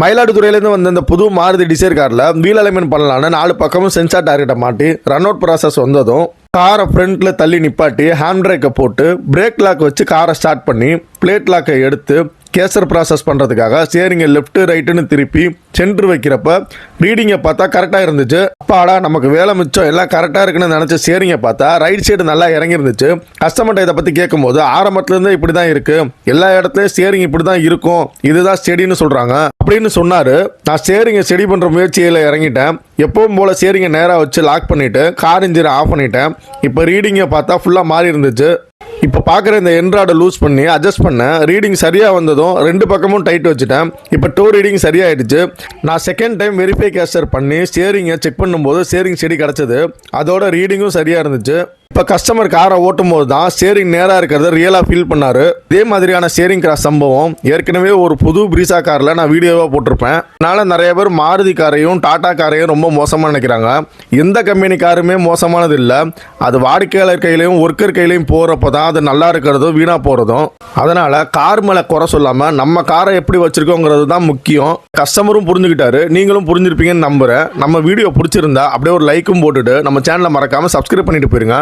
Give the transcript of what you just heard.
மயிலாடுதுறையிலேருந்து வந்த இந்த புது மாருதி டிசைர் காரில் வீல் அலைன்மெண்ட் பண்ணலான்னு 4 பக்கமும் சென்சார் டார்கெட்டை மாட்டி ரன் அவுட் ப்ராசஸ் வந்ததும் காரை ஃப்ரண்ட்டில் தள்ளி நிப்பாட்டி ஹேண்ட் பிரேக்கை போட்டு பிரேக் லாக் வச்சு காரை ஸ்டார்ட் பண்ணி பிளேட் லாக்கை எடுத்து கேசர் ப்ராசஸ் பண்ணுறதுக்காக ஸ்டியரிங்கை லெஃப்ட் ரைட்டுன்னு திருப்பி சென்ட்ரு வைக்கிறப்ப ரீடிங்கை பார்த்தா கரெக்டாக இருந்துச்சு. அப்பாடா நமக்கு வேலை மிச்சம் எல்லாம் கரெக்டாக இருக்குன்னு நினச்ச ஸ்டியரிங்கை பார்த்தா ரைட் சைடு நல்லா இறங்கிருந்துச்சு. கஸ்டமர்கிட்ட இதை பற்றி கேட்கும்போது ஆரம்பத்துலேருந்து இப்படி தான் இருக்குது, எல்லா இடத்துலையும் ஸ்டியரிங் இப்படி தான் இருக்கும், இதுதான் ஸ்டெடின்னு சொல்கிறாங்க அப்படின்னு சொன்னார். நான் ஸ்டியரிங்கை ஸ்டெடி பண்ணுற முயற்சியில் இறங்கிட்டேன். எப்பவும் போல் ஸ்டியரிங்கை நேராக வச்சு லாக் பண்ணிவிட்டு கார் இன்ஜினை ஆஃப் பண்ணிட்டேன். இப்போ ரீடிங்கை பார்த்தா ஃபுல்லாக மாறி இருந்துச்சு. இப்போ பார்க்குற இந்த என்ட்ராய்டை லூஸ் பண்ணி அட்ஜஸ்ட் பண்ணேன். ரீடிங் சரியாக வந்ததும் 2 பக்கமும் டைட் வச்சுட்டேன். இப்போ டோ ரீடிங் சரியாயிடுச்சு. நான் செகண்ட் டைம் வெரிஃபை கேஸ்டர் பண்ணி ஸ்டியரிங்கை செக் பண்ணும்போது ஸ்டியரிங் ஸ்டெடி கிடச்சிது. அதோட ரீடிங்கும் சரியாக இருந்துச்சு. இப்போ கஸ்டமர் காரை ஓட்டும் போது தான் ஸ்டியரிங் நேராக இருக்கிறத ரியலாக ஃபீல் பண்ணார். இதே மாதிரியான ஸ்டியரிங் கிராஸ் சம்பவம் ஏற்கனவே ஒரு புது பிரீசா காரில் நான் வீடியோவாக போட்டிருப்பேன். அதனால் நிறைய பேர் மாருதி காரையும் டாடா காரையும் ரொம்ப மோசமாக நினைக்கிறாங்க. எந்த கம்பெனி காருமே மோசமானது இல்லை. அது வாடிக்கையாளர் கையிலையும் ஒர்க்கர் கையிலையும் போகிறப்ப தான் அது நல்லா இருக்கிறதும் வீணாக போகிறதும். அதனால் கார் மேலே குறை சொல்லாமல் நம்ம காரை எப்படி வச்சுருக்கோங்கிறது தான் முக்கியம். கஸ்டமரும் புரிஞ்சுக்கிட்டாரு, நீங்களும் புரிஞ்சிருப்பீங்கன்னு நம்புகிறேன். நம்ம வீடியோ பிடிச்சிருந்தா அப்படியே ஒரு லைக்கும் போட்டுட்டு நம்ம சேனலை மறக்காமல் சப்ஸ்கிரைப் பண்ணிட்டு போயிருங்க.